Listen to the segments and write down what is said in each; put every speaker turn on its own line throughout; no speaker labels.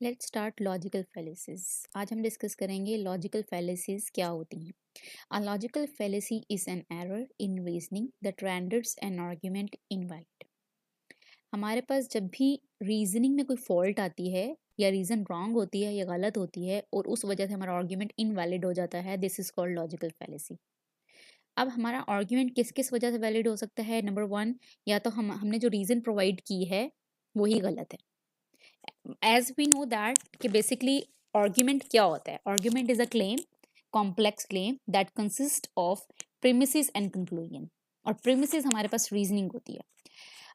Let's start logical फैलेसीज। आज हम discuss करेंगे लॉजिकल फैलेसीज क्या होती हैं। A logical fallacy is an error in reasoning that renders an argument invalid. हमारे पास जब भी रीजनिंग में कोई फॉल्ट आती है या रीजन रॉन्ग होती है या गलत होती है और उस वजह से हमारा आर्ग्यूमेंट इनवैलिड हो जाता है, this is called logical fallacy. अब हमारा आर्ग्यूमेंट किस किस वजह से वैलिड हो सकता है? नंबर वन, या तो हमने जो रीजन प्रोवाइड की है वही गलत है। एज वी नो दैट कि बेसिकली आर्ग्यूमेंट क्या होता है? Argument is a claim, complex claim that consist of premises and conclusion. और प्रीमिसेस हमारे पास रीजनिंग होती है।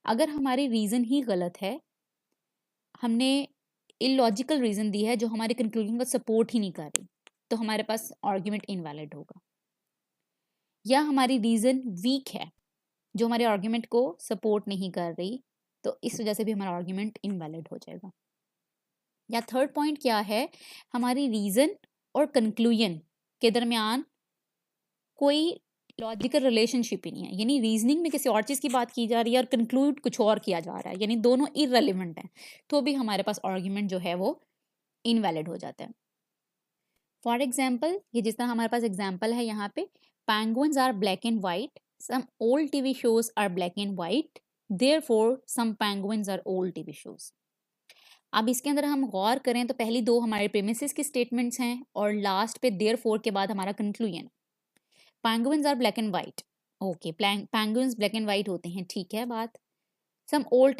अगर हमारी रीजन ही गलत है, हमने इलॉजिकल रीजन दी है जो हमारे कंक्लूजन का सपोर्ट ही नहीं कर रही, तो हमारे पास आर्ग्यूमेंट इनवैलिड होगा। या हमारी रीजन वीक है जो हमारे आर्ग्यूमेंट को सपोर्ट नहीं कर रही, तो इस वजह से भी हमारा आर्ग्यूमेंट इनवैलिड हो जाएगा। या थर्ड पॉइंट क्या है? हमारी रीजन और कंक्लूजन के दरमियान कोई लॉजिकल रिलेशनशिप ही नहीं है, यानी रीजनिंग में किसी और चीज़ की बात की जा रही है और कंक्लूड कुछ और किया जा रहा है, यानी दोनों इररेलेवेंट हैं, तो भी हमारे पास आर्ग्यूमेंट जो है वो इनवैलिड हो जाता है। फॉर एग्जाम्पल, ये जिस तरह हमारे पास एग्जाम्पल है यहाँ पे, penguins are black and white, some old TV shows are black and white, therefore some penguins are old TV shows। अब इसके अंदर हम गौर करें तो पहली दो हमारे प्रेमिसेस की स्टेटमेंट्स हैं और लास्ट पे देयरफॉर के बाद हमारा conclusion. Penguins are black and white, okay, penguins black and white होते हैं, ठीक है बात। Some old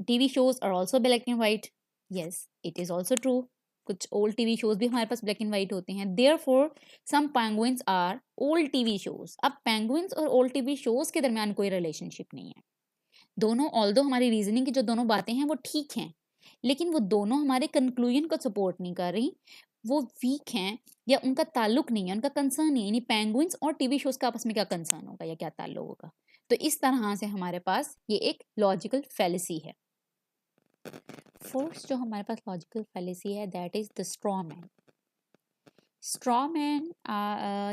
TV shows are also black and white, yes it is also true. कुछ ओल्ड टीवी शोज भी हमारे पास ब्लैक एंड वाइट होते हैं। Therefore some penguins are old TV shows. अब पेंगुइन्स और ओल्ड टीवी शोज के दरमियान कोई रिलेशनशिप नहीं है। दोनों, ऑल्दो हमारी रीजनिंग की जो दोनों बातें हैं वो ठीक हैं, लेकिन वो दोनों हमारे कंक्लूजन को सपोर्ट नहीं कर रही, वो वीक हैं या उनका ताल्लुक नहीं है, उनका कंसर्न नहीं है। यानी पेंगुइन्स और टीवी शोज का आपस में क्या कंसर्न होगा या क्या ताल्लुक होगा? तो इस तरह से हमारे पास ये एक लॉजिकल फैलेसी है। फोर्थ जो हमारे पास लॉजिकल फैलेसी है, that is the straw man. Straw man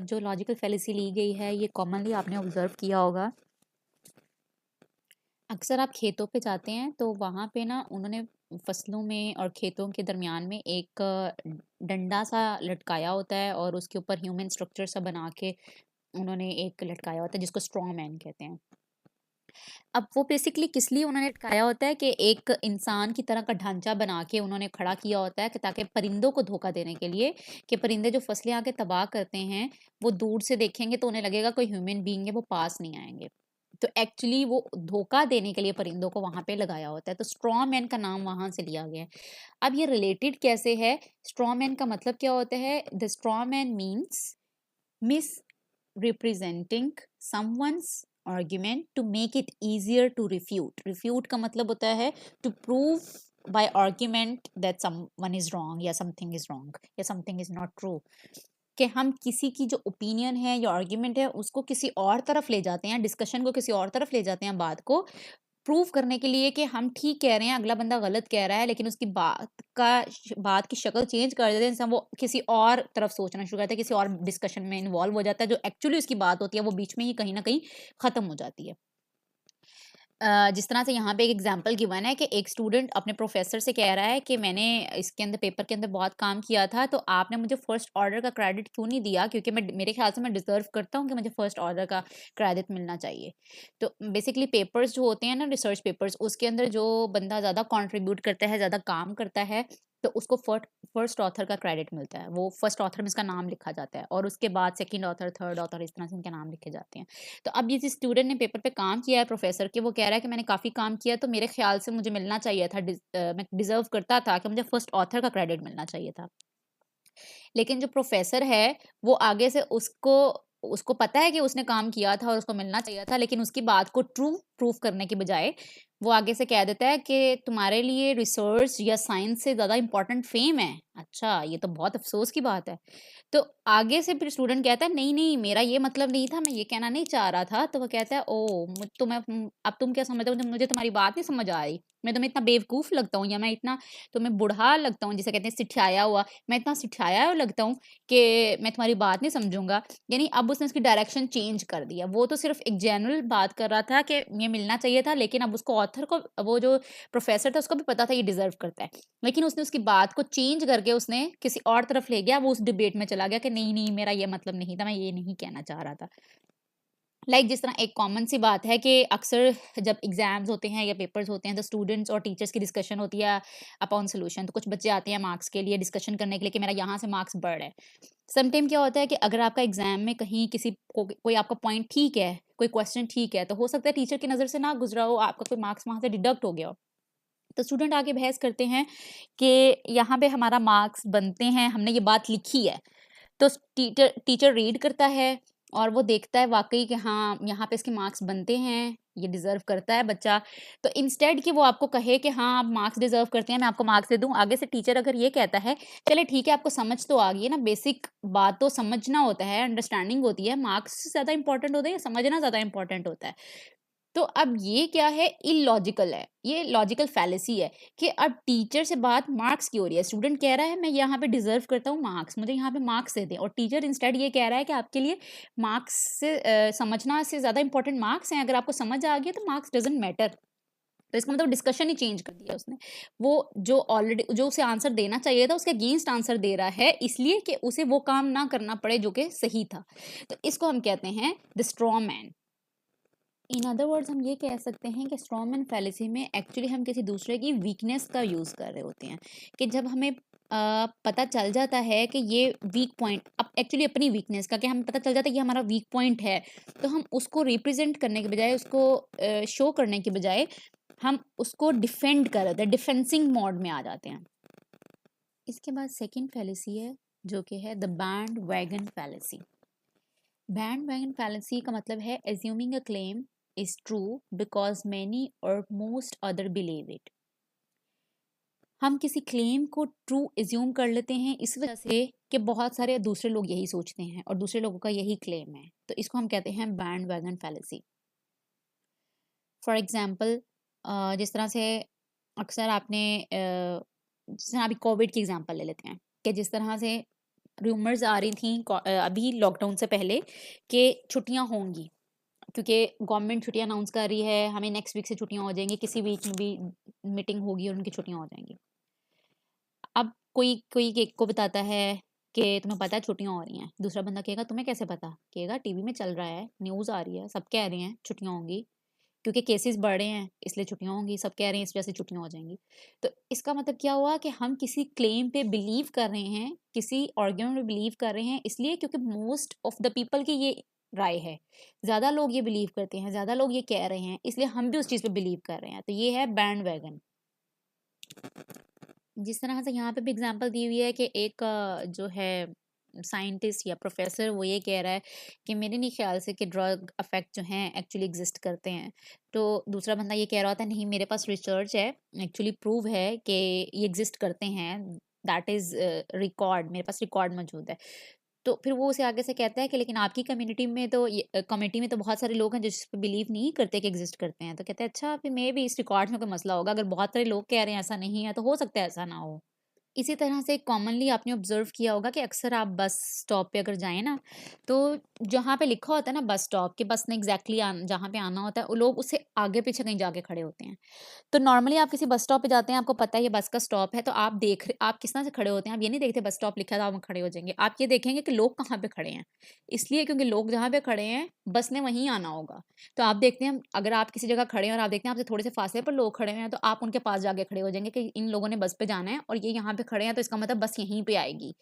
जो लॉजिकल फैलेसी ली गई है, ये कॉमनली आपने ऑब्जर्व किया होगा। अक्सर आप खेतों पे जाते हैं तो वहाँ पे ना उन्होंने फसलों में और खेतों के दरमियान में एक डंडा सा लटकाया होता है और उसके ऊपर ह्यूमन स्ट्रक्चर सा बना के उन्होंने एक लटकाया होता है जिसको स्ट्रॉ मैन कहते हैं। अब वो बेसिकली किस लिए उन्होंने लटकाया होता है कि एक इंसान की तरह का ढांचा बना के उन्होंने खड़ा किया होता है कि ताकि परिंदों को धोखा देने के लिए, कि परिंदे जो फसलें आके तबाह करते हैं वो दूर से देखेंगे तो उन्हें लगेगा कोई ह्यूमन बीइंग है, वो पास नहीं आएंगे। तो एक्चुअली वो धोखा देने के लिए परिंदों को वहां पे लगाया होता है, तो स्ट्रॉ मैन का नाम वहां से लिया गया है। अब ये रिलेटेड कैसे है? स्ट्रॉ मैन का मतलब क्या होता है? The straw man means misrepresenting someone's argument to make it easier to refute. Refute का मतलब होता है to prove by argument that someone is wrong या समथिंग इज रॉन्ग या समथिंग इज नॉट ट्रू। कि हम किसी की जो ओपिनियन है या आर्ग्यूमेंट है उसको किसी और तरफ ले जाते हैं, डिस्कशन को किसी और तरफ ले जाते हैं, बात को प्रूव करने के लिए कि हम ठीक कह रहे हैं, अगला बंदा गलत कह रहा है, लेकिन उसकी बात की शक्ल चेंज कर देते हैं, जैसे वो किसी और तरफ सोचना शुरू करता है, किसी और डिस्कशन में इन्वॉल्व हो जाता है, जो एक्चुअली उसकी बात होती है वो बीच में ही कहीं ना कहीं खत्म हो जाती है। जिस तरह से यहाँ पे एक एग्जांपल गिवन है कि एक स्टूडेंट अपने प्रोफेसर से कह रहा है कि मैंने इसके अंदर पेपर के अंदर बहुत काम किया था, तो आपने मुझे फर्स्ट ऑर्डर का क्रेडिट क्यों नहीं दिया, क्योंकि मेरे ख्याल से मैं डिजर्व करता हूँ कि मुझे फर्स्ट ऑर्डर का क्रेडिट मिलना चाहिए। तो बेसिकली पेपर्स जो होते हैं ना, रिसर्च पेपर्स, उसके अंदर जो बंदा ज़्यादा कॉन्ट्रीब्यूट करता है, ज़्यादा काम करता है, तो उसको फर्स्ट ऑथर का क्रेडिट मिलता है। वो फर्स्ट ऑथर में इसका नाम लिखा जाता है और उसके बाद सेकंड ऑथर, थर्ड ऑथर, इस तरह से इनके नाम लिखे जाते हैं। तो अब ये जिस स्टूडेंट ने पेपर पे काम किया है प्रोफेसर के, वो कह रहा है कि मैंने काफ़ी काम किया, तो मेरे ख्याल से मुझे मिलना चाहिए था, मैं डिजर्व करता था कि मुझे फर्स्ट ऑथर का क्रेडिट मिलना चाहिए था। लेकिन जो प्रोफेसर है वो आगे से उसको उसको पता है कि उसने काम किया था और उसको मिलना चाहिए था, लेकिन उसकी बात को ट्रू प्रूफ करने के बजाय वो आगे से कह देता है कि तुम्हारे लिए रिसर्च या साइंस से ज़्यादा इंपॉर्टेंट फेम है। अच्छा, ये तो बहुत अफसोस की बात है। तो आगे से फिर स्टूडेंट कहता है नहीं नहीं, मेरा ये मतलब नहीं था, मैं ये कहना नहीं चाह रहा था। तो वो कहता है ओ अब तुम क्या समझते हो, मुझे तुम्हारी बात नहीं समझ आ रही, मैं तुम्हें इतना बेवकूफ़ लगता हूँ या मैं इतना तुम्हें बुढ़ा लगता हूँ, जिसे कहते हैं सिठियाया हुआ, मैं इतना सिठियाया हुआ लगता हूँ कि मैं तुम्हारी बात नहीं समझूंगा। यानी अब उसने उसकी डायरेक्शन चेंज कर दिया। वो तो सिर्फ एक जनरल बात कर रहा था कि ये मिलना चाहिए था, लेकिन अब उसको और ऑथर को, वो जो प्रोफेसर था उसको भी पता था ये डिजर्व करता है, लेकिन उसने उसकी बात को चेंज करके उसने किसी और तरफ ले गया, वो उस डिबेट में चला गया कि नहीं नहीं मेरा ये मतलब नहीं था, मैं ये नहीं कहना चाह रहा था। जिस तरह एक कॉमन सी बात है कि अक्सर जब एग्जाम्स होते हैं या पेपर्स होते हैं तो स्टूडेंट्स और टीचर्स की डिस्कशन होती है अपॉन सोल्यूशन। तो कुछ बच्चे आते हैं मार्क्स के लिए डिस्कशन करने के लिए कि मेरा यहाँ से मार्क्स बढ़ रहा है। समटाइम क्या होता है कि अगर आपका एग्जाम में कहीं किसी को कोई आपका पॉइंट ठीक है, कोई क्वेश्चन ठीक है, तो हो सकता है टीचर की नज़र से ना गुजरा हो, आपका कोई मार्क्स वहाँ से डिडक्ट हो गया हो। तो स्टूडेंट आके बहस करते हैं कि यहाँ पे हमारा मार्क्स बनते हैं, हमने ये बात लिखी है। तो टीचर टीचर रीड करता है और वो देखता है वाकई कि हाँ यहाँ पे इसके मार्क्स बनते हैं, ये डिजर्व करता है बच्चा। तो इंस्टेड कि वो आपको कहे कि हाँ आप मार्क्स डिजर्व करते हैं, मैं आपको मार्क्स दे दूं, आगे से टीचर अगर ये कहता है चले ठीक है आपको समझ तो आ गई है ना, बेसिक बात तो समझना होता है, अंडरस्टैंडिंग होती है, मार्क्स से ज़्यादा इंपॉर्टेंट होता है या समझना ज़्यादा इंपॉर्टेंट होता है। तो अब ये क्या है, इलॉजिकल है, ये लॉजिकल फैलेसी है कि अब टीचर से बात मार्क्स की हो रही है। स्टूडेंट कह रहा है मैं यहाँ पे डिजर्व करता हूँ मार्क्स, मुझे यहाँ पे मार्क्स दे दें, और टीचर इंस्टेड ये कह रहा है कि आपके लिए मार्क्स से समझना से ज़्यादा इंपॉर्टेंट मार्क्स हैं, अगर आपको समझ आ गया तो मार्क्स डजेंट मैटर। तो इसका मतलब डिस्कशन ही चेंज कर दिया उसने। वो जो ऑलरेडी जो उसे आंसर देना चाहिए था उसके अगेंस्ट आंसर दे रहा है, इसलिए कि उसे वो काम ना करना पड़े जो कि सही था। तो इसको हम कहते हैं the straw man. In other words हम ये कह सकते हैं कि स्ट्रॉन्ग फैलेसी में एक्चुअली हम किसी दूसरे की वीकनेस का यूज़ कर रहे होते हैं, कि जब हमें पता चल जाता है कि ये वीक पॉइंट, अब एक्चुअली अपनी वीकनेस का कि हमें पता चल जाता है कि हमारा वीक पॉइंट है, तो हम उसको रिप्रेजेंट करने के बजाय, उसको शो करने के बजाय हम उसको डिफेंड कर देते हैं, डिफेंसिंग मोड में आ जाते हैं। इसके बाद सेकेंड फैलेसी है जो कि है the band wagon fallacy. Band wagon fallacy का मतलब है assuming a claim is true because many or most other believe it। हम किसी क्लेम को ट्रू एज्यूम कर लेते हैं इस वजह से कि बहुत सारे दूसरे लोग यही सोचते हैं और दूसरे लोगों का यही क्लेम है, तो इसको हम कहते हैं band wagon fallacy. For example जिस तरह से अक्सर आपने जिस तरह अभी कोविड की एग्जाम्पल ले लेते हैं कि जिस तरह से रूमर्स आ रही थी अभी लॉकडाउन से पहले कि छुट्टियां होंगी, क्योंकि गवर्नमेंट छुट्टियां अनाउंस कर रही है, हमें नेक्स्ट वीक से छुट्टियां हो जाएंगी, किसी बीच में भी मीटिंग होगी और उनकी छुट्टियां हो जाएंगी। अब कोई कोई एक को बताता है कि तुम्हें पता है छुट्टियां हो रही हैं, दूसरा बंदा कहेगा तुम्हें कैसे पता, कहेगा टीवी में चल रहा है, न्यूज़ आ रही है, सब कह रहे हैं छुट्टियां होंगी, क्योंकि केसेस बढ़ रहे हैं इसलिए छुट्टियां होंगी, सब कह रहे हैं इस वजह से छुट्टियां हो जाएंगी। तो इसका मतलब क्या हुआ कि हम किसी क्लेम पे बिलीव कर रहे हैं, किसी आर्ग्यूमेंट में बिलीव कर रहे हैं, इसलिए क्योंकि मोस्ट ऑफ द पीपल की ये राय है, ज़्यादा लोग ये बिलीव करते हैं, ज़्यादा लोग ये कह रहे हैं, इसलिए हम भी उस चीज़ पे बिलीव कर रहे हैं। तो ये है बैंड वैगन। जिस तरह से यहाँ पे भी एग्जांपल दी हुई है कि एक जो है साइंटिस्ट या प्रोफेसर वो ये कह रहा है कि मेरे नहीं ख्याल से कि ड्रग अफेक्ट जो हैं एक्चुअली एग्जिस्ट करते हैं, तो दूसरा बंदा ये कह रहा होता है नहीं मेरे पास रिसर्च है, एक्चुअली प्रूव है कि ये एग्जिस्ट करते हैं, दैट इज़ रिकॉर्ड, मेरे पास रिकॉर्ड मौजूद है। तो फिर वो उसे आगे से कहता है कि लेकिन आपकी कम्युनिटी में तो ये कम्युनिटी में तो बहुत सारे लोग हैं जो इस पे बिलीव नहीं करते कि एग्जिस्ट करते हैं। तो कहते हैं अच्छा फिर मे भी इस रिकॉर्ड में कोई मसला होगा, अगर बहुत सारे लोग कह रहे हैं ऐसा नहीं है तो हो सकता है ऐसा ना हो। इसी तरह से कॉमनली आपने ऑब्जर्व किया होगा कि अक्सर आप बस स्टॉप पे अगर जाएँ ना, तो जहाँ पे लिखा होता है ना बस स्टॉप, कि बस ने एग्ज़ैक्टली जहाँ पे आना होता है, वो लोग उससे आगे-पीछे कहीं जाके खड़े होते हैं। तो नॉर्मली आप किसी बस स्टॉप पे जाते हैं, आपको पता है ये बस का स्टॉप है, तो आप किस तरह से खड़े होते हैं, आप ये नहीं देखते बस स्टॉप लिखा है तो आप वहाँ खड़े हो जाएँगे। आप ये देखेंगे कि लोग कहाँ पे खड़े हैं। इसलिए क्योंकि लोग जहाँ पे खड़े हैं, बस ने वहीं आना होगा। तो आप देखते हैं अगर आप किसी जगह खड़े हैं और आप देखते हैं आपसे थोड़े से फासले पर लोग खड़े हुए हैं, तो आप उनके पास जाके खड़े हो जाएँगे कि इन लोगों ने बस पे जाना है और ये यहाँ पे खड़े हैं, तो इसका मतलब बस यहीं पे आएगी।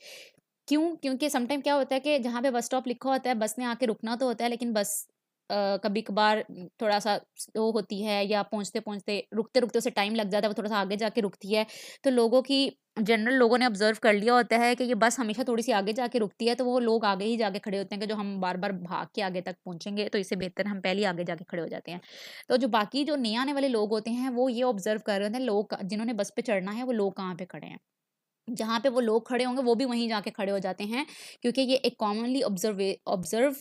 क्यों? क्योंकि सम टाइम क्या होता है कि जहाँ पे बस स्टॉप लिखा होता है, बस ने आके रुकना तो होता है, लेकिन बस कभी-कभार थोड़ा-सा स्लो होती है या पहुँचते-पहुँचते, रुकते-रुकते उसे टाइम लग जाता है, वो थोड़ा-सा आगे जाके रुकती है। तो लोगों की जनरल लोगों ने ऑब्ज़र्व कर लिया होता है कि ये बस हमेशा थोड़ी-सी आगे जाके रुकती है, तो वो लोग आगे ही जाके खड़े होते हैं कि जो हम बार-बार भाग के आगे तक पहुँचेंगे, तो इससे बेहतर हम पहले ही आगे जाके खड़े हो जाते हैं। तो जो बाकी जो नए आने वाले लोग होते हैं, वो ये ऑब्ज़र्व कर रहे होते हैं, लोग जिन्होंने बस पे चढ़ना है, वो लोग कहाँ पे खड़े हैं। जहाँ पे वो लोग खड़े होंगे, वो भी वहीं जाके खड़े हो जाते हैं, क्योंकि ये एक कॉमनली ऑब्ज़र्व्ड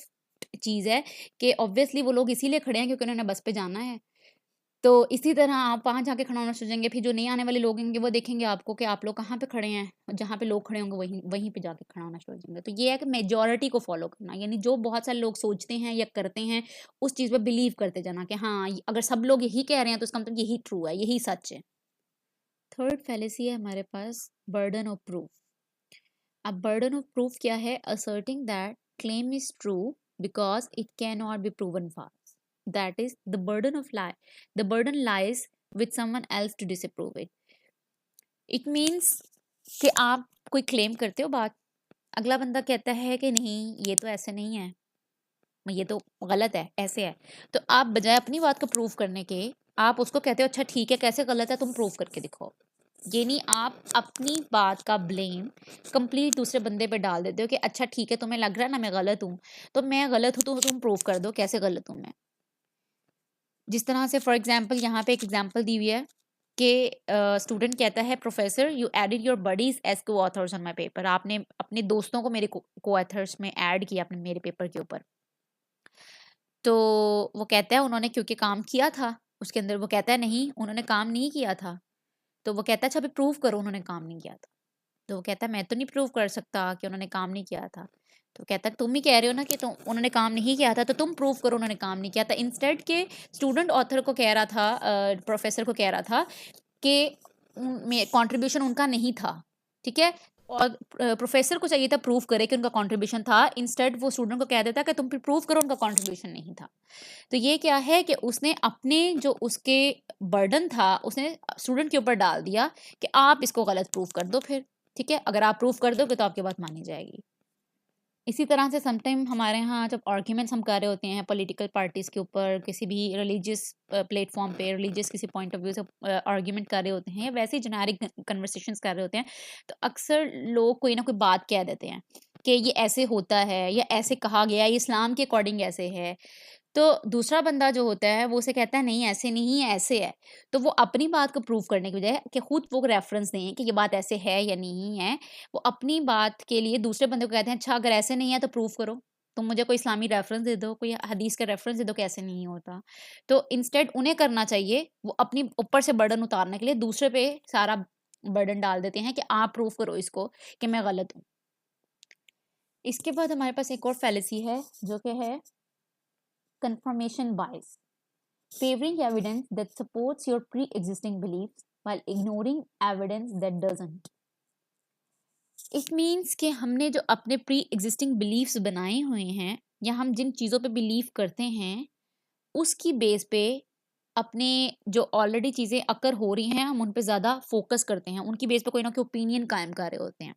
चीज़ है कि ऑब्वियसली वो लोग इसीलिए खड़े हैं क्योंकि उन्होंने बस पे जाना है। तो इसी तरह आप वहाँ जाके खड़ा होना सोचेंगे, फिर जो नए आने वाले लोग होंगे वो देखेंगे आपको कि आप लोग कहाँ पे खड़े हैं, और जहाँ पे लोग खड़े होंगे वहीं वहीं पे जाके खड़ा होना सोचेंगे। तो ये है कि मेजॉरिटी को फॉलो करना, यानी जो बहुत सारे लोग सोचते हैं या करते हैं उस चीज़ पे बिलीव करते जाना कि हाँ, अगर सब लोग यही कह रहे हैं तो इसका मतलब यही ट्रू है, यही सच है। थर्ड फैलेसी है हमारे पास बर्डन ऑफ प्रूफ। अब बर्डन ऑफ प्रूफ क्या है? Asserting that claim is true because it can not be proven false. That is the burden of lie, the burden lies with someone else to disapprove it. It means कि आप कोई claim करते हो बात, अगला बंदा कहता है कि नहीं ये तो ऐसे नहीं है, ये तो गलत है, ऐसे है, तो आप बजाय अपनी बात को प्रूव करने के आप उसको कहते हो अच्छा ठीक है कैसे गलत है तुम प्रूव करके दिखाओ। ये नहीं, आप अपनी बात का ब्लेम कंप्लीट दूसरे बंदे पे डाल देते हो कि अच्छा ठीक है तुम्हें लग रहा है ना मैं गलत हूँ, तो मैं गलत हूँ तो तुम प्रूव कर दो कैसे गलत हूँ मैं। जिस तरह से फॉर एग्जाम्पल यहाँ पे एक एग्जाम्पल दी हुई है कि स्टूडेंट कहता है professor you added your buddies as coauthors on my paper, आपने अपने दोस्तों को मेरे को ऑथर्स में ऐड किया अपने मेरे पेपर के ऊपर। तो वो कहता है उन्होंने क्योंकि काम किया था उसके अंदर, वो कहता है नहीं उन्होंने काम नहीं किया था। तो वो कहता है अच्छा अभी प्रूव करो उन्होंने काम नहीं किया था। तो वो कहता है मैं तो नहीं प्रूव कर सकता कि उन्होंने काम नहीं किया था। तो कहता है तुम ही कह रहे हो ना कि तुम उन्होंने काम नहीं किया था तो तुम प्रूव करो उन्होंने काम नहीं किया था। इंस्टेड के स्टूडेंट ऑथर को कह रहा था, प्रोफेसर को कह रहा था कि कंट्रीब्यूशन उनका नहीं था, ठीक है, और प्रोफेसर को चाहिए था प्रूव करे कि उनका कंट्रीब्यूशन था। इंस्टेड वो स्टूडेंट को कह देता कि तुम प्रूव करो उनका कंट्रीब्यूशन नहीं था। तो ये क्या है कि उसने अपने जो उसके बर्डन था उसने स्टूडेंट के ऊपर डाल दिया कि आप इसको गलत प्रूव कर दो फिर, ठीक है, अगर आप प्रूव कर दोगे तो आपकी बात मानी जाएगी। इसी तरह से समटाइम हमारे यहाँ जब आर्ग्यूमेंट्स हम कर रहे होते हैं पॉलिटिकल पार्टीज के ऊपर, किसी भी रिलीजियस प्लेटफॉर्म पे रिलीजियस किसी पॉइंट ऑफ व्यू से आर्ग्यूमेंट कर रहे होते हैं या वैसे ही जेनेरिक कन्वर्सेशंस कर रहे होते हैं, तो अक्सर लोग कोई ना कोई बात कह देते हैं कि ये ऐसे होता है या ऐसे कहा गया, ये इस्लाम के अकॉर्डिंग ऐसे है। तो दूसरा बंदा जो होता है वो उसे कहता है नहीं ऐसे नहीं है ऐसे है। तो वो अपनी बात को प्रूव करने की बजाय कि खुद वो रेफरेंस दें कि ये बात ऐसे है या नहीं है, वो अपनी बात के लिए दूसरे बंदे को कहते हैं अच्छा अगर ऐसे नहीं है तो प्रूव करो, तुम मुझे कोई इस्लामी रेफरेंस दे दो, कोई हदीस का रेफरेंस दे दो कि ऐसे नहीं होता। तो इंस्टेड उन्हें करना चाहिए वो अपनी ऊपर से बर्डन उतारने के लिए दूसरे पे सारा बर्डन डाल देते हैं कि आप प्रूव करो इसको कि मैं गलत हूँ। इसके बाद हमारे पास एक और फैलेसी है जो कि है confirmation bias, favoring evidence that supports your pre-existing beliefs while ignoring evidence that doesn't. It means कि हमने जो अपने प्री एग्जिस्टिंग बिलीव्स बनाए हुए हैं या हम जिन चीज़ों पे बिलीव करते हैं उसकी बेस पे अपने जो ऑलरेडी चीज़ें अकर हो रही हैं हम उन पे ज़्यादा फोकस करते हैं, उनकी बेस पे कोई ना कोई ओपिनियन कायम कर रहे होते हैं।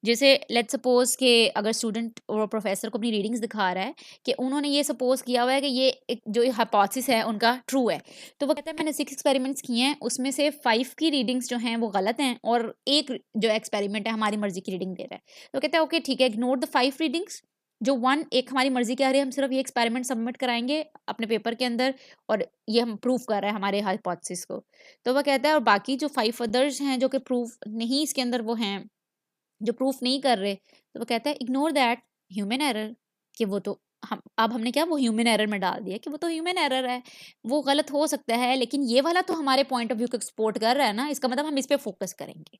जैसे लेट्स सपोज कि अगर स्टूडेंट और प्रोफेसर को अपनी रीडिंग्स दिखा रहा है कि उन्होंने ये सपोज किया हुआ है कि ये एक जो हाइपोथेसिस है उनका ट्रू है, तो वो कहता है मैंने 6 एक्सपेरिमेंट्स किए हैं उसमें से 5 की रीडिंग्स जो हैं वो गलत हैं और एक जो एक्सपेरिमेंट है हमारी मर्जी की रीडिंग दे रहा है। तो कहता है ओके ठीक है, इग्नोर द 5 रीडिंग्स, जो 1 एक हमारी मर्जी की आ रही है, हम सिर्फ ये एक्सपेरिमेंट सबमिट कराएंगे अपने पेपर के अंदर और ये हम प्रूव कर रहे हैं हमारे हाइपोथेसिस को। तो वह कहता है और बाकी जो 5 अदर्स हैं जो कि प्रूफ नहीं इसके अंदर वो हैं, जो प्रूफ नहीं कर रहे, तो वो कहता है इग्नोर दैट ह्यूमन एरर, कि वो तो हम अब हमने क्या वो ह्यूमन एरर में डाल दिया कि वो तो ह्यूमन एरर है, वो गलत हो सकता है लेकिन ये वाला तो हमारे पॉइंट ऑफ व्यू को एक्सपोर्ट कर रहा है ना, इसका मतलब हम इस पे फोकस करेंगे।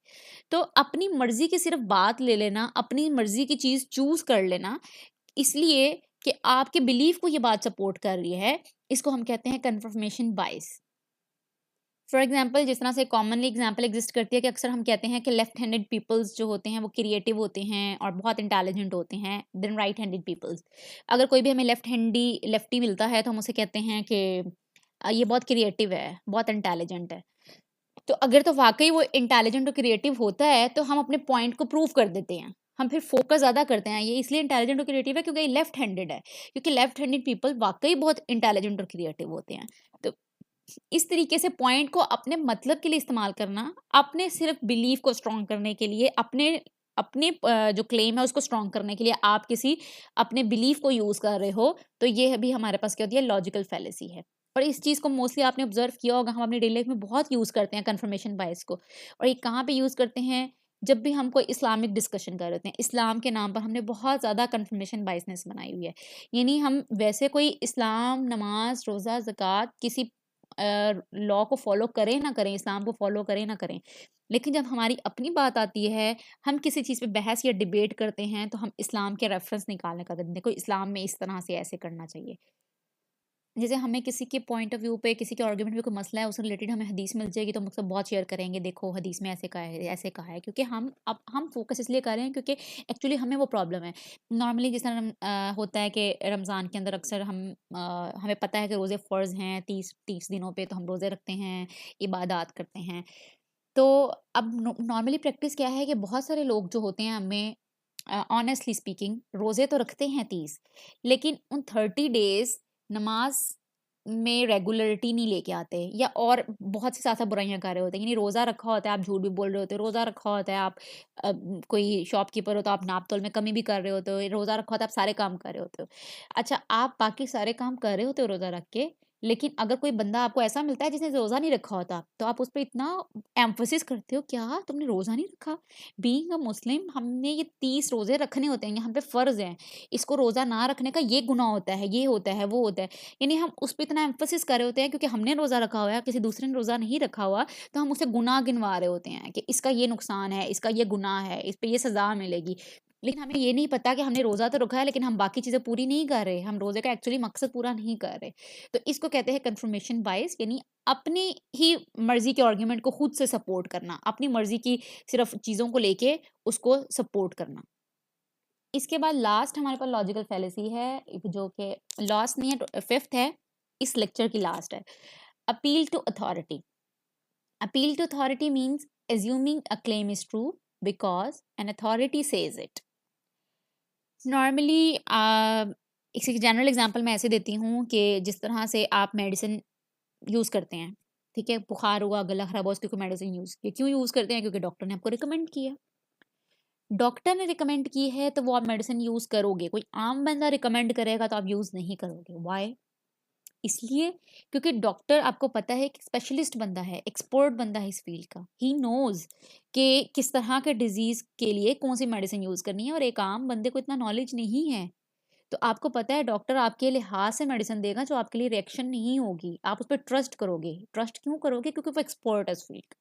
तो अपनी मर्जी की सिर्फ बात ले लेना, अपनी मर्जी की चीज चूज कर लेना इसलिए कि आपके बिलीफ को ये बात सपोर्ट कर रही है, इसको हम कहते हैं कन्फर्मेशन बायस। फॉर एग्जाम्पल जिस तरह से कॉमनली एग्जाम्पल एग्जिस्ट करती है कि अक्सर हम कहते हैं कि लेफ्ट हैंडेड पीपल्स जो होते हैं वो क्रिएटिव होते हैं और बहुत इंटेलिजेंट होते हैं देन राइट हैंडेड पीपल्स। अगर कोई भी हमें लेफ्टी मिलता है तो हम उसे कहते हैं कि ये बहुत क्रिएटिव है, बहुत इंटेलिजेंट है। तो अगर तो वाकई वो इंटेलिजेंट और क्रिएटिव होता है तो हम अपने पॉइंट को प्रूव कर देते हैं, हम फिर फोकस ज़्यादा करते हैं ये इसलिए इंटेलिजेंट और क्रिएटिव है क्योंकि ये लेफ्ट हैंडेड है, क्योंकि लेफ्ट हैंडेड पीपल वाकई बहुत इंटेलिजेंट और क्रिएटिव होते हैं। तो इस तरीके से पॉइंट को अपने मतलब के लिए इस्तेमाल करना, अपने सिर्फ बिलीफ को स्ट्रॉन्ग करने के लिए, अपने अपने जो क्लेम है उसको स्ट्रॉन्ग करने के लिए आप किसी अपने बिलीफ को यूज़ कर रहे हो, तो ये भी हमारे पास क्या होती है लॉजिकल फैलेसी है। और इस चीज़ को मोस्टली आपने ऑब्जर्व किया होगा, हम अपनी डेली लाइफ में बहुत यूज़ करते हैं कन्फर्मेशन बायस को। और ये कहाँ पे यूज़ करते हैं? जब भी हम कोई इस्लामिक डिस्कशन कर रहे होते हैं, इस्लाम के नाम पर हमने बहुत ज़्यादा कन्फर्मेशन बायसनेस बनाई हुई है। यानी हम वैसे कोई इस्लाम, नमाज, रोज़ा, ज़कात किसी लॉ को फॉलो करें ना करें, इस्लाम को फॉलो करें ना करें, लेकिन जब हमारी अपनी बात आती है, हम किसी चीज़ पे बहस या डिबेट करते हैं, तो हम इस्लाम के रेफरेंस निकालने का देखो इस्लाम में इस तरह से ऐसे करना चाहिए। जैसे हमें किसी के पॉइंट ऑफ व्यू पे, किसी के आर्गुमेंट में कोई मसला है, उससे रिलेटेड हमें हदीस मिल जाएगी तो हम उससे बहुत शेयर करेंगे, देखो हदीस में ऐसे कहा है, ऐसे कहा है, क्योंकि हम फोकस इसलिए कर रहे हैं क्योंकि एक्चुअली हमें वो प्रॉब्लम है। नॉर्मली जिस तरह होता है कि रमज़ान के अंदर अक्सर हमें पता है कि रोज़े फ़र्ज़ हैं 30 दिनों पे, तो हम रोज़े रखते हैं, इबादत करते हैं। तो अब नॉर्मली प्रैक्टिस क्या है कि बहुत सारे लोग जो होते हैं हमें ऑनेस्टली स्पीकिंग रोज़े तो रखते हैं 30, लेकिन उन 30 डेज़ नमाज में रेगुलरिटी नहीं लेके आते, या और बहुत सी ज़्यादा बुराइयां कर रहे होते हैं। यानी रोज़ा रखा होता है, आप झूठ भी बोल रहे होते हो, रोज़ा रखा होता है आप कोई शॉपकीपर हो तो आप नाप तोल में कमी भी कर रहे होते हो, रोज़ा रखा होता है आप सारे काम कर रहे होते हो। अच्छा, आप बाकी सारे काम कर रहे होते हो रोज़ा रख के, लेकिन अगर कोई बंदा आपको ऐसा मिलता है जिसने रोज़ा नहीं रखा होता, तो आप उस पर इतना एम्फोसिस करते हो, क्या तुमने रोज़ा नहीं रखा? बीइंग अ मुस्लिम हमने ये 30 रोज़े रखने होते हैं, यहाँ पे फ़र्ज़ है। इसको रोज़ा ना रखने का ये गुनाह होता है, ये होता है, वो होता है। यानी हम उस पे इतना एम्फसिस कर रहे होते हैं क्योंकि हमने रोज़ा रखा हुआ है, किसी दूसरे ने रोज़ा नहीं रखा हुआ, तो हम उसे गुनाह गिनवा रहे होते हैं कि इसका ये नुकसान है, इसका ये गुनाह है, इस पे ये सज़ा मिलेगी। लेकिन हमें ये नहीं पता कि हमने रोज़ा तो रखा है, लेकिन हम बाकी चीज़ें पूरी नहीं कर रहे, हम रोज़े का एक्चुअली मकसद पूरा नहीं कर रहे। तो इसको कहते हैं कन्फर्मेशन बायस, यानी अपनी ही मर्ज़ी के आर्गुमेंट को खुद से सपोर्ट करना, अपनी मर्ज़ी की सिर्फ़ चीज़ों को लेके उसको सपोर्ट करना। इसके बाद लास्ट हमारे पास लॉजिकल फैलेसी है, जो कि लास्ट नहीं है, फिफ्थ है, इस लेक्चर की लास्ट है। Appeal to authority. Appeal to authority means assuming a claim is true because an authority says it. Normally इसी जनरल एग्जांपल मैं ऐसे देती हूँ कि जिस तरह से आप मेडिसिन यूज़ करते हैं, ठीक है, बुखार हुआ, गला खराब हुआ, उसकी कोई मेडिसिन यूज़ की, क्यों यूज़ करते हैं? क्योंकि डॉक्टर ने आपको रिकमेंड किया। डॉक्टर ने रिकमेंड की है तो वो आप मेडिसिन यूज़ करोगे, कोई आम बंदा रिकमेंड करेगा तो आप यूज़ नहीं करोगे। व्हाई? इसलिए क्योंकि डॉक्टर आपको पता है कि स्पेशलिस्ट बंदा है, एक्सपर्ट बंदा है इस फील्ड का। ही नोज़ कि किस तरह के डिज़ीज़ के लिए कौन-सी मेडिसिन यूज़ करनी है, और एक आम बंदे को इतना नॉलेज नहीं है। तो आपको पता है डॉक्टर आपके लिहाज से मेडिसिन देगा जो आपके लिए रिएक्शन नहीं होगी, आप उस पे ट्रस्ट करोगे। ट्रस्ट क्यों करोगे? क्योंकि वो एक्सपर्ट है उस फील्ड का।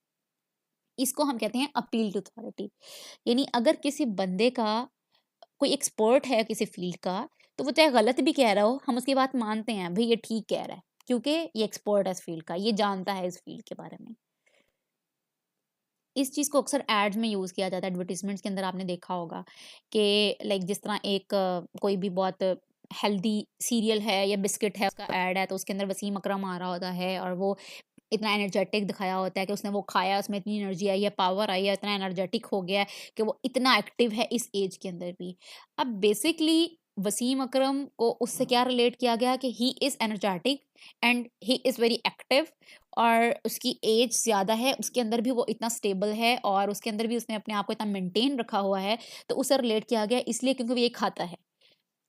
इसको हम कहते हैं अपील टू अथॉरिटी। यानी अगर किसी बंदे का कोई एक्सपर्ट है किसी फील्ड का, तो वो चाहे गलत भी कह रहा हो, हम उसकी बात मानते हैं, भई ये ठीक कह रहा है, क्योंकि ये एक्सपर्ट है इस फील्ड का, ये जानता है इस फील्ड के बारे में। इस चीज़ को अक्सर एड्स में यूज़ किया जाता है, एडवर्टाइज़मेंट्स के अंदर आपने देखा होगा कि लाइक जिस तरह एक कोई भी बहुत हेल्दी सीरियल है या बिस्किट है, उसका एड है, तो उसके अंदर वसीम अकरम आ रहा होता है और वो इतना एनर्जेटिक दिखाया होता है कि उसने वो खाया, उसमें इतनी एनर्जी आई है, पावर आई है, इतना एनर्जेटिक हो गया है कि वो इतना एक्टिव है इस एज के अंदर भी। अब बेसिकली वसीम अकरम को उससे क्या रिलेट किया गया कि he is energetic and he is very active, और उसकी एज ज़्यादा है, उसके अंदर भी वो इतना स्टेबल है और उसके अंदर भी उसने अपने आप को इतना मेंटेन रखा हुआ है, तो उससे रिलेट किया गया इसलिए क्योंकि वो ये खाता है।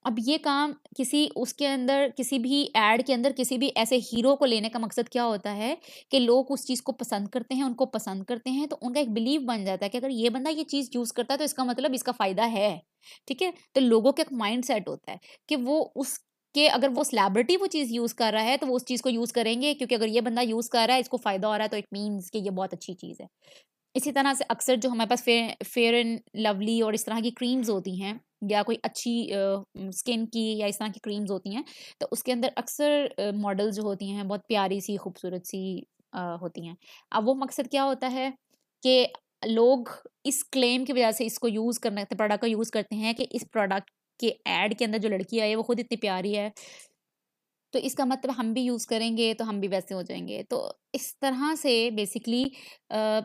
अब ये काम किसी उसके अंदर किसी भी ऐड के अंदर किसी भी ऐसे हीरो को लेने का मकसद क्या होता है कि लोग उस चीज़ को पसंद करते हैं, उनको पसंद करते हैं, तो उनका एक बिलीव बन जाता है कि अगर ये बंदा ये चीज़ यूज़ करता है तो इसका मतलब इसका फ़ायदा है, ठीक है? तो लोगों का एक माइंडसेट होता है कि वो उसके अगर वो सेलिब्रिटी वो चीज़ यूज़ कर रहा है तो वो उस चीज़ को यूज़ करेंगे, क्योंकि अगर ये बंदा यूज़ कर रहा है, इसको फ़ायदा हो रहा है, तो इट मीन्स कि ये बहुत अच्छी चीज़ है। इसी तरह से अक्सर जो हमारे पास फेयर एंड लवली और इस तरह की क्रीम्स होती हैं, या कोई अच्छी स्किन की या इस तरह की क्रीम्स होती हैं, तो उसके अंदर अक्सर मॉडल जो होती हैं बहुत प्यारी सी खूबसूरत सी होती हैं। अब वो मकसद क्या होता है कि लोग इस क्लेम की वजह से इसको यूज़ करना प्रोडक्ट का यूज़ करते हैं कि इस प्रोडक्ट के ऐड के अंदर जो लड़की आई है वो खुद इतनी प्यारी है, तो इसका मतलब हम भी यूज़ करेंगे तो हम भी वैसे हो जाएँगे। तो इस तरह से बेसिकली अ,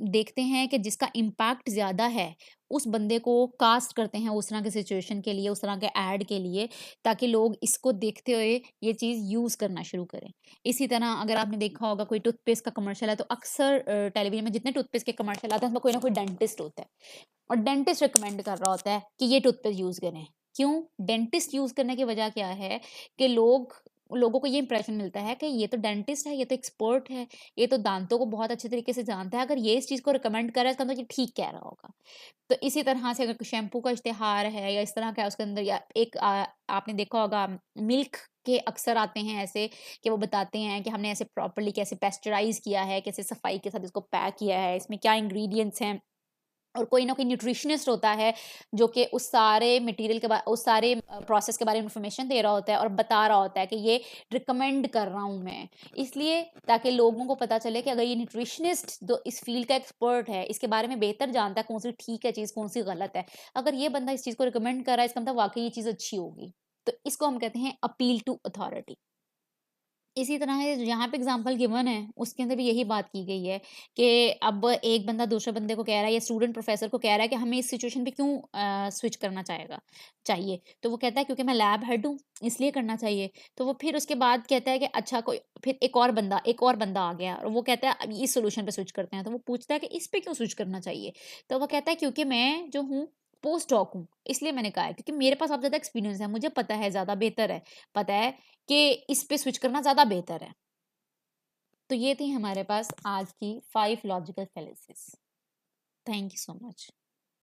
देखते हैं कि जिसका इम्पैक्ट ज़्यादा है, उस बंदे को कास्ट करते हैं उस तरह के सिचुएशन के लिए, उस तरह के ऐड के लिए, ताकि लोग इसको देखते हुए ये चीज़ यूज़ करना शुरू करें। इसी तरह अगर आपने देखा होगा कोई टूथपेस्ट का कमर्शियल है, तो अक्सर टेलीविज़न में जितने टूथपेस्ट के कमर्शियल आते हैं, उसमें कोई ना कोई डेंटिस्ट होता है। और डेंटिस्ट रिकमेंड कर रहा होता है कि ये टूथपेस्ट यूज़ करें। क्यों? डेंटिस्ट यूज़ करने की वजह क्या है कि लोगों को ये इंप्रेशन मिलता है कि ये तो डेंटिस्ट है, ये तो एक्सपर्ट है, ये तो दाँतों को बहुत अच्छे तरीके से जानता है, अगर ये इस चीज़ को रिकमेंड कर रहा है, इसका मतलब ये ठीक कह रहा होगा। तो इसी तरह से अगर कोई शैम्पू का इश्तिहार है या इस तरह का है उसके अंदर, या एक आपने देखा होगा मिल्क के अक्सर आते हैं ऐसे कि वो बताते हैं कि हमने ऐसे प्रॉपर्ली कैसे पेस्चराइज़ किया है, कैसे सफाई के साथ इसको पैक किया है, इसमें क्या इंग्रीडिएंट्स हैं। और कोई ना कोई न्यूट्रिशनिस्ट होता है जो कि उस सारे मटेरियल के उस सारे प्रोसेस के बारे में इंफॉर्मेशन दे रहा होता है और बता रहा होता है कि ये रिकमेंड कर रहा हूँ मैं, इसलिए ताकि लोगों को पता चले कि अगर ये न्यूट्रिशनिस्ट जो इस फील्ड का एक्सपर्ट है, इसके बारे में बेहतर जानता है कौन सी ठीक है चीज़, कौन सी गलत है, अगर ये बंदा इस चीज़ को रिकमेंड कर रहा है, इसका मतलब वाकई ये चीज़ अच्छी होगी। तो इसको हम कहते हैं अपील टू अथॉरिटी। इसी तरह है यहाँ पे एग्जांपल गिवन है, उसके अंदर भी यही बात की गई है कि अब एक बंदा दूसरे बंदे को कह रहा है या स्टूडेंट प्रोफेसर को कह रहा है कि हमें इस सिचुएशन पे क्यों स्विच करना चाहिए। तो वो कहता है क्योंकि मैं लैब हेड हूँ, इसलिए करना चाहिए। तो वो फिर उसके बाद कहता है कि अच्छा कोई फिर एक और बंदा आ गया और वो कहता है अब इस सोल्यूशन पे स्विच करते हैं। तो वो पूछता है कि इस पे क्यों स्विच करना चाहिए? तो वो कहता है क्योंकि मैं जो हूँ पोस्ट डॉक हूँ, इसलिए मैंने कहा है क्योंकि मेरे पास अब ज़्यादा एक्सपीरियंस है, मुझे पता है ज़्यादा बेहतर है, पता है कि इस पे स्विच करना ज़्यादा बेहतर है। तो ये थी हमारे पास आज की 5 logical fallacies. Thank you so much.